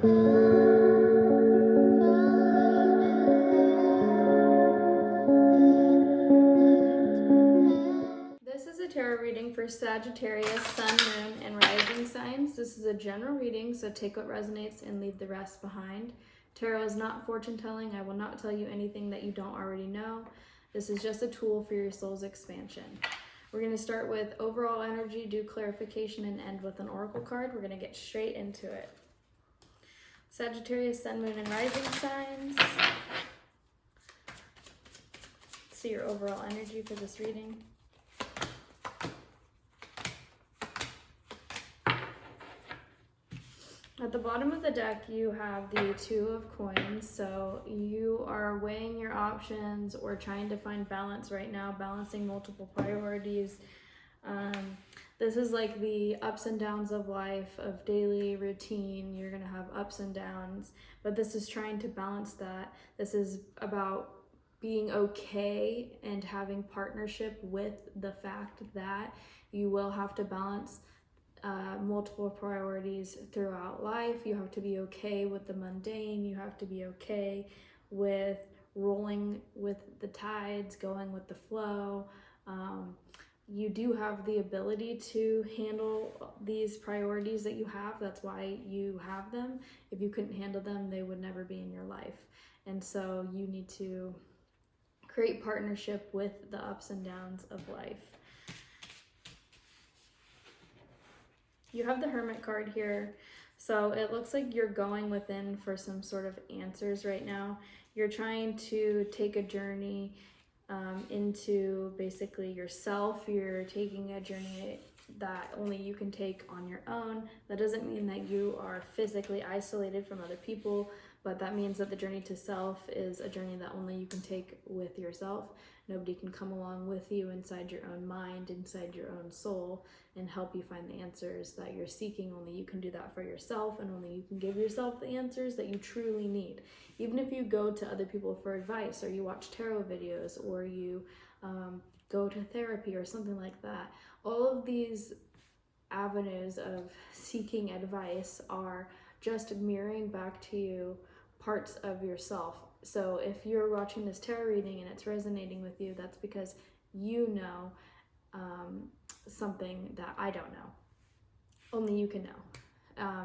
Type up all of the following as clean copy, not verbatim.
This is a tarot reading for Sagittarius, Sun, Moon, and Rising signs. This is a general reading, so take what resonates and leave the rest behind. Tarot is not fortune telling. I will not tell you anything that you don't already know. This is just a tool for your soul's expansion. We're going to start with overall energy, do clarification, and end with an oracle card. We're going to get straight into it. Sagittarius, Sun, Moon, and Rising signs. See your overall energy for this reading. At the bottom of the deck, you have the Two of Coins, so you are weighing your options or trying to find balance right now, balancing multiple priorities. This is like the ups and downs of life, of daily routine. You're going to have ups and downs, but this is trying to balance that. This is about being okay and having partnership with the fact that you will have to balance multiple priorities throughout life. You have to be okay with the mundane. You have to be okay with rolling with the tides, going with the flow. You do have the ability to handle these priorities that you have. That's why you have them. If you couldn't handle them, they would never be in your life. And so you need to create partnership with the ups and downs of life. You have the Hermit card here. So it looks like you're going within for some sort of answers right now. You're trying to take a journey into basically yourself. You're taking a journey that only you can take on your own. That doesn't mean that you are physically isolated from other people, but that means that the journey to self is a journey that only you can take with yourself. Nobody can come along with you inside your own mind, inside your own soul, and help you find the answers that you're seeking. Only you can do that for yourself, and only you can give yourself the answers that you truly need. Even if you go to other people for advice, or you watch tarot videos, or you go to therapy or something like that, all of these avenues of seeking advice are just mirroring back to you parts of yourself. So if you're watching this tarot reading and it's resonating with you, that's because you know something that I don't know. Only you can know.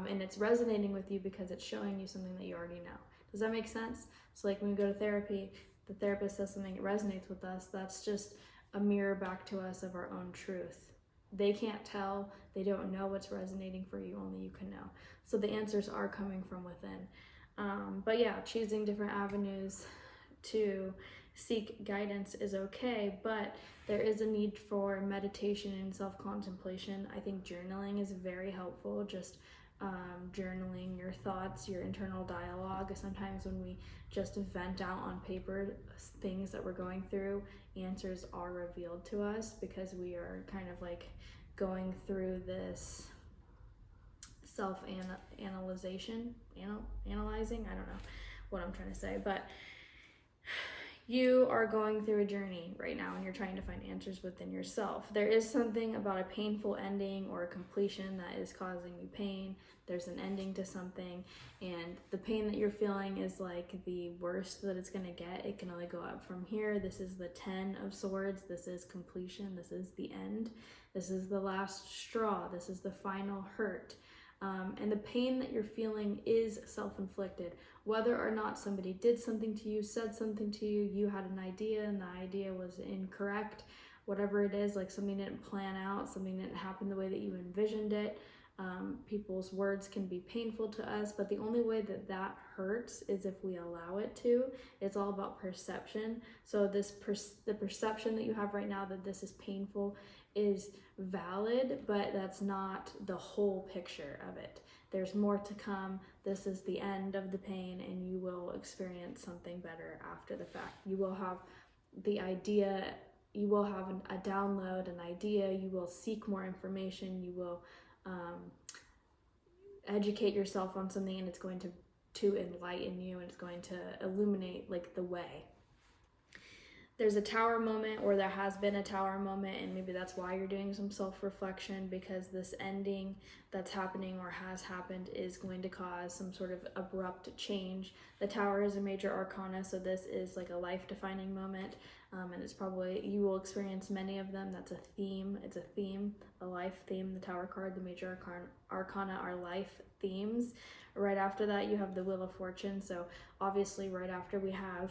And it's resonating with you because it's showing you something that you already know. Does that make sense? So like when we go to therapy, the therapist says something that resonates with us, that's just a mirror back to us of our own truth. They can't tell, they don't know what's resonating for you, only you can know. So the answers are coming from within. But yeah, choosing different avenues to seek guidance is okay, but there is a need for meditation and self-contemplation. I think journaling is very helpful, just journaling your thoughts, your internal dialogue. Sometimes when we just vent out on paper things that we're going through, answers are revealed to us because we are kind of like going through this self-analyzing, I don't know what I'm trying to say, but you are going through a journey right now and you're trying to find answers within yourself. There is something about a painful ending or a completion that is causing you pain. There's an ending to something, and the pain that you're feeling is like the worst that it's going to get. It can only go up from here. This is the 10 of Swords. This is completion. This is the end. This is the last straw. This is the final hurt. And the pain that you're feeling is self-inflicted. Whether or not somebody did something to you, said something to you, you had an idea and the idea was incorrect, whatever it is, like something didn't plan out, something didn't happen the way that you envisioned it. People's words can be painful to us, but the only way that that hurts is if we allow it to. It's all about perception. So the perception that you have right now that this is painful is valid, but that's not the whole picture of it. There's more to come. This is the end of the pain, and you will experience something better after the fact. You will have the idea, you will have a download, an idea, you will seek more information, you will educate yourself on something, and it's going to enlighten you, and it's going to illuminate like the way. there's a tower moment, or there has been a tower moment, and maybe that's why you're doing some self-reflection, because this ending that's happening or has happened is going to cause some sort of abrupt change. The tower is a major arcana, so this is like a life-defining moment, and it's probably, you will experience many of them. That's a theme. It's a theme, a life theme. The tower card, the major arcana are life themes. Right after that, you have the Wheel of Fortune. So obviously right after we have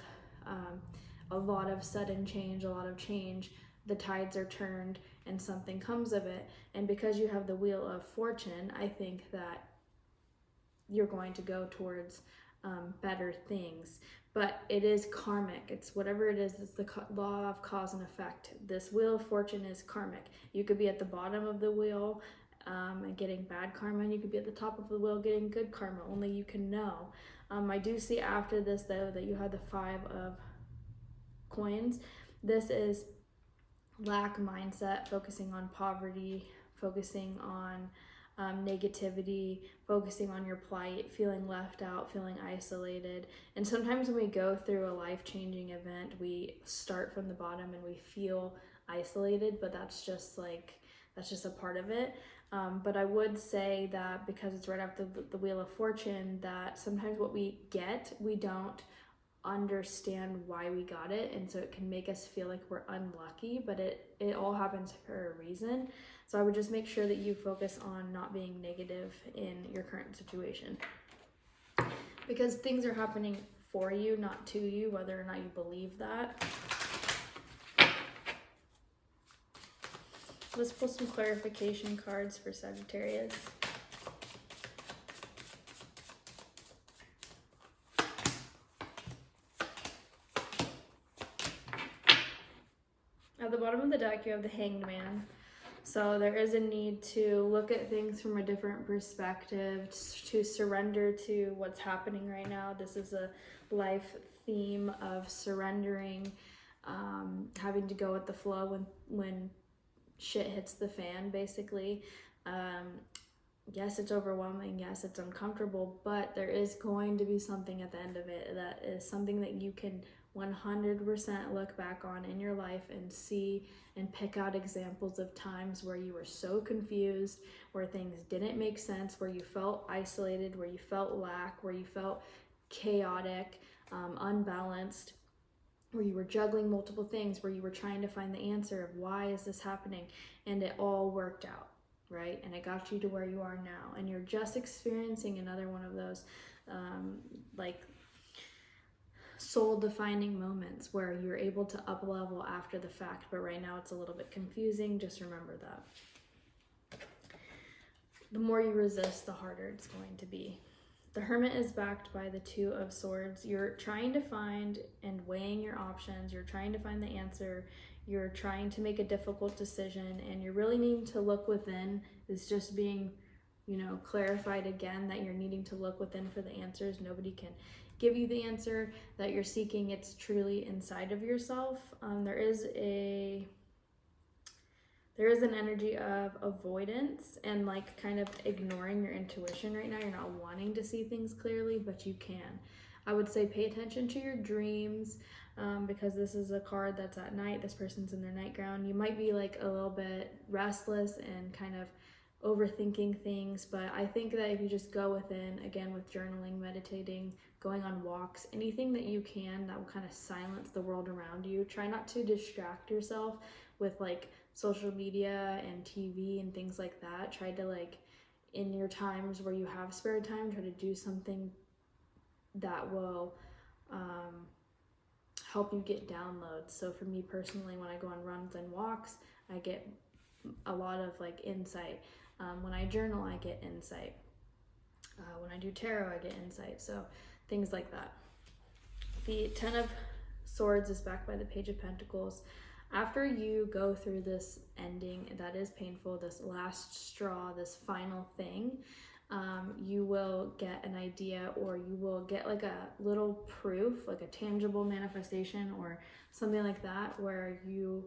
a lot of sudden change, a lot of change, the tides are turned and something comes of it. And because you have the Wheel of Fortune, I think that you're going to go towards better things. But it is karmic. It's whatever it is, it's the law of cause and effect. This Wheel of Fortune is karmic. You could be at the bottom of the wheel and getting bad karma, and you could be at the top of the wheel getting good karma. Only you can know. I do see after this, though, that you have the 5 of coins. This is lack mindset, focusing on poverty, focusing on negativity, focusing on your plight, feeling left out, feeling isolated. And sometimes when we go through a life-changing event, we start from the bottom and we feel isolated, but that's just a part of it. But I would say that because it's right after the Wheel of Fortune, that sometimes what we get, we don't understand why we got it, and so it can make us feel like we're unlucky, but it all happens for a reason. So I would just make sure that you focus on not being negative in your current situation, because things are happening for you, not to you, whether or not you believe that. Let's pull some clarification cards for Sagittarius. At the bottom of the deck, you have the Hanged Man. So there is a need to look at things from a different perspective, to surrender to what's happening right now. This is a life theme of surrendering, having to go with the flow when shit hits the fan, basically. Yes, it's overwhelming. Yes, it's uncomfortable, but there is going to be something at the end of it that is something that you can 100% look back on in your life and see and pick out examples of times where you were so confused, where things didn't make sense, where you felt isolated, where you felt lack, where you felt chaotic, unbalanced, where you were juggling multiple things, where you were trying to find the answer of why is this happening, and it all worked out, right? And it got you to where you are now, and you're just experiencing another one of those soul-defining moments where you're able to up level after the fact, but right now it's a little bit confusing. Just remember that. The more you resist, the harder it's going to be. The Hermit is backed by the 2 of Swords. You're trying to find and weighing your options. You're trying to find the answer. You're trying to make a difficult decision, and you're really needing to look within. It's just being, clarified again that you're needing to look within for the answers. Nobody can give you the answer that you're seeking. It's truly inside of yourself. There is an energy of avoidance and kind of ignoring your intuition right now. You're not wanting to see things clearly, but you can. I would say pay attention to your dreams, because this is a card that's at night. This person's in their nightgown. You might be a little bit restless and kind of overthinking things, but I think that if you just go within, again, with journaling, meditating, going on walks, anything that you can that will kind of silence the world around you. Try not to distract yourself with social media and TV and things like that. Try to in your times where you have spare time, try to do something that will help you get downloads. So for me personally, when I go on runs and walks, I get a lot of insight. When I journal, I get insight. When I do tarot, I get insight. So things like that. The 10 of Swords is backed by the Page of Pentacles. After you go through this ending that is painful, this last straw, this final thing, you will get an idea, or you will get a little proof, a tangible manifestation or something like that, where you're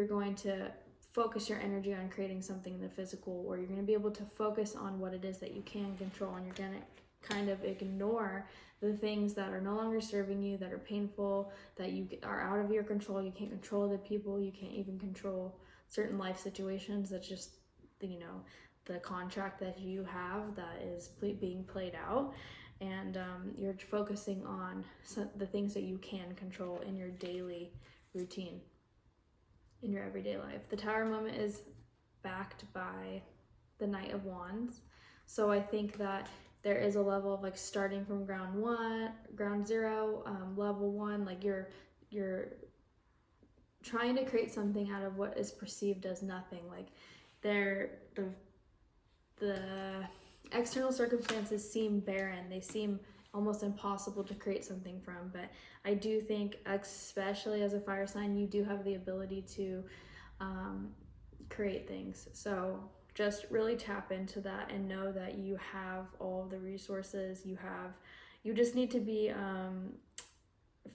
going to focus your energy on creating something in the physical, or you're going to be able to focus on what it is that you can control, and you're going to kind of ignore the things that are no longer serving you, that are painful, that you are out of your control. You can't control the people, you can't even control certain life situations. That's just, you know, the contract that you have that is being played out. And you're focusing on the things that you can control in your daily routine, in your everyday life. The Tower moment is backed by the Knight of Wands. So I think that there is a level of like starting from ground zero, level one, like you're trying to create something out of what is perceived as nothing. Like the external circumstances seem barren, they seem almost impossible to create something from, but I do think, especially as a fire sign, you do have the ability to create things. So just really tap into that and know that you have all of the resources. You just need to be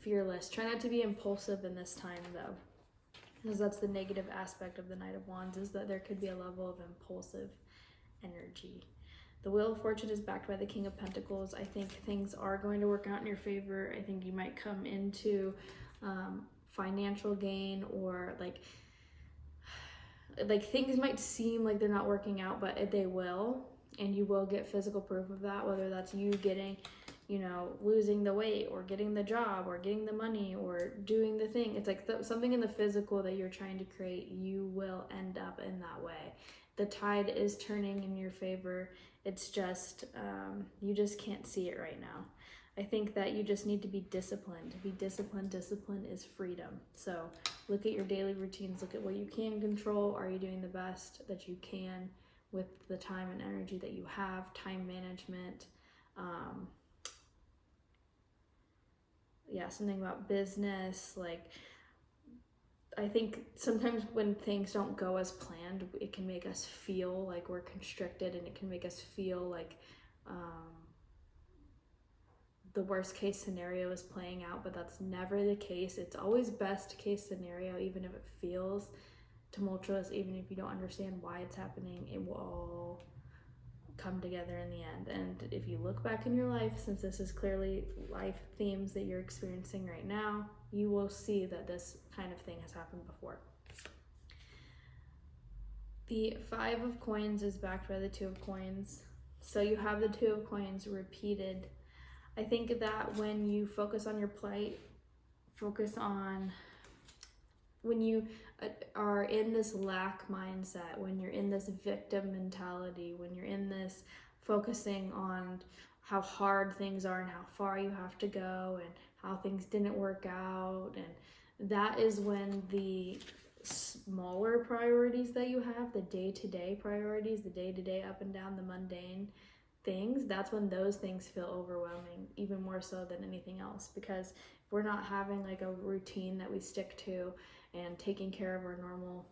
fearless. Try not to be impulsive in this time though, because that's the negative aspect of the Knight of Wands, is that there could be a level of impulsive energy. The Wheel of Fortune is backed by the King of Pentacles. I think things are going to work out in your favor. I think you might come into financial gain, or like things might seem like they're not working out, but they will, and you will get physical proof of that, whether that's you getting, you know, losing the weight, or getting the job, or getting the money, or doing the thing. It's like something in the physical that you're trying to create, you will end up in that way. The tide is turning in your favor. It's just, you just can't see it right now. I think that you just need to be disciplined. Be disciplined. Discipline is freedom. So look at your daily routines. Look at what you can control. Are you doing the best that you can with the time and energy that you have? Time management. Something about business. Like, I think sometimes when things don't go as planned, it can make us feel like we're constricted, and it can make us feel like the worst case scenario is playing out, but that's never the case. It's always best case scenario, even if it feels tumultuous, even if you don't understand why it's happening, it will all come together in the end. And if you look back in your life, since this is clearly life themes that you're experiencing right now, you will see that this kind of thing has happened before. The Five of Coins is backed by the Two of Coins. So you have the Two of Coins repeated. I think that when you focus on your plight, focus on when you are in this lack mindset, when you're in this victim mentality, when you're in this focusing on how hard things are and how far you have to go and how things didn't work out, and that is when the smaller priorities that you have, the day-to-day priorities, the day-to-day up and down, the mundane things, that's when those things feel overwhelming, even more so than anything else. Because if we're not having like a routine that we stick to and taking care of our normal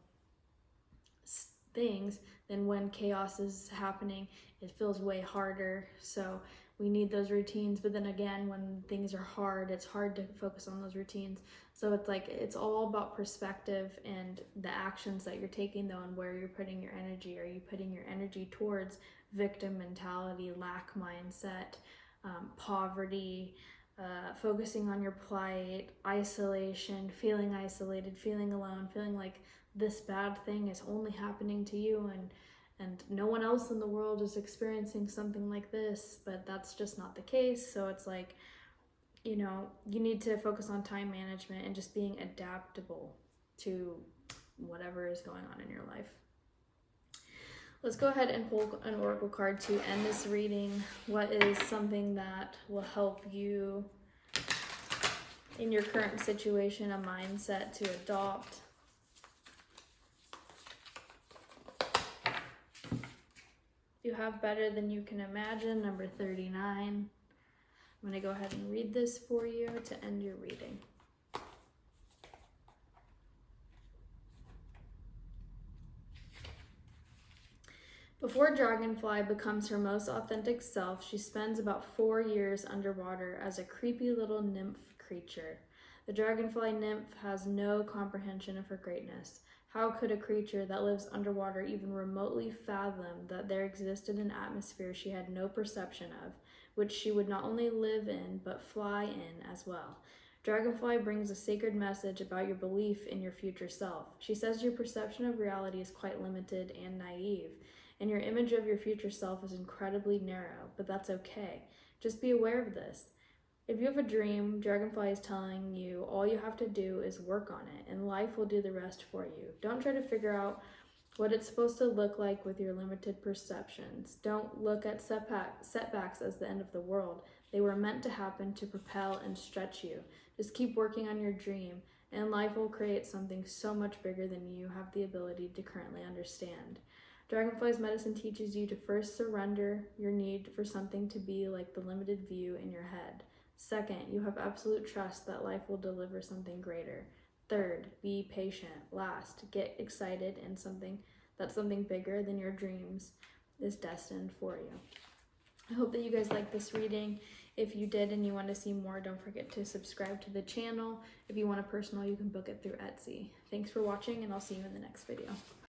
things, then when chaos is happening, it feels way harder. So we need those routines. But then again, when things are hard, it's hard to focus on those routines. So it's like, it's all about perspective and the actions that you're taking though, and where you're putting your energy. Are you putting your energy towards victim mentality, lack mindset, poverty, focusing on your plight, isolation, feeling isolated, feeling alone, feeling like this bad thing is only happening to you, and no one else in the world is experiencing something like this, but that's just not the case. So it's like, you know, you need to focus on time management and just being adaptable to whatever is going on in your life. Let's go ahead and pull an oracle card to end this reading. What is something that will help you in your current situation, a mindset to adopt? You have better than you can imagine, number 39. I'm going to go ahead and read this for you to end your reading. Before Dragonfly becomes her most authentic self, she spends about 4 years underwater as a creepy little nymph creature. The Dragonfly nymph has no comprehension of her greatness. How could a creature that lives underwater even remotely fathom that there existed an atmosphere she had no perception of, which she would not only live in, but fly in as well? Dragonfly brings a sacred message about your belief in your future self. She says your perception of reality is quite limited and naive, and your image of your future self is incredibly narrow, but that's okay. Just be aware of this. If you have a dream, Dragonfly is telling you all you have to do is work on it, and life will do the rest for you. Don't try to figure out what it's supposed to look like with your limited perceptions. Don't look at setbacks as the end of the world. They were meant to happen to propel and stretch you. Just keep working on your dream, and life will create something so much bigger than you have the ability to currently understand. Dragonfly's medicine teaches you to first surrender your need for something to be like the limited view in your head. Second, you have absolute trust that life will deliver something greater. Third, be patient. Last, get excited and something bigger than your dreams is destined for you. I hope that you guys liked this reading. If you did and you want to see more, don't forget to subscribe to the channel. If you want a personal, you can book it through Etsy. Thanks for watching, and I'll see you in the next video.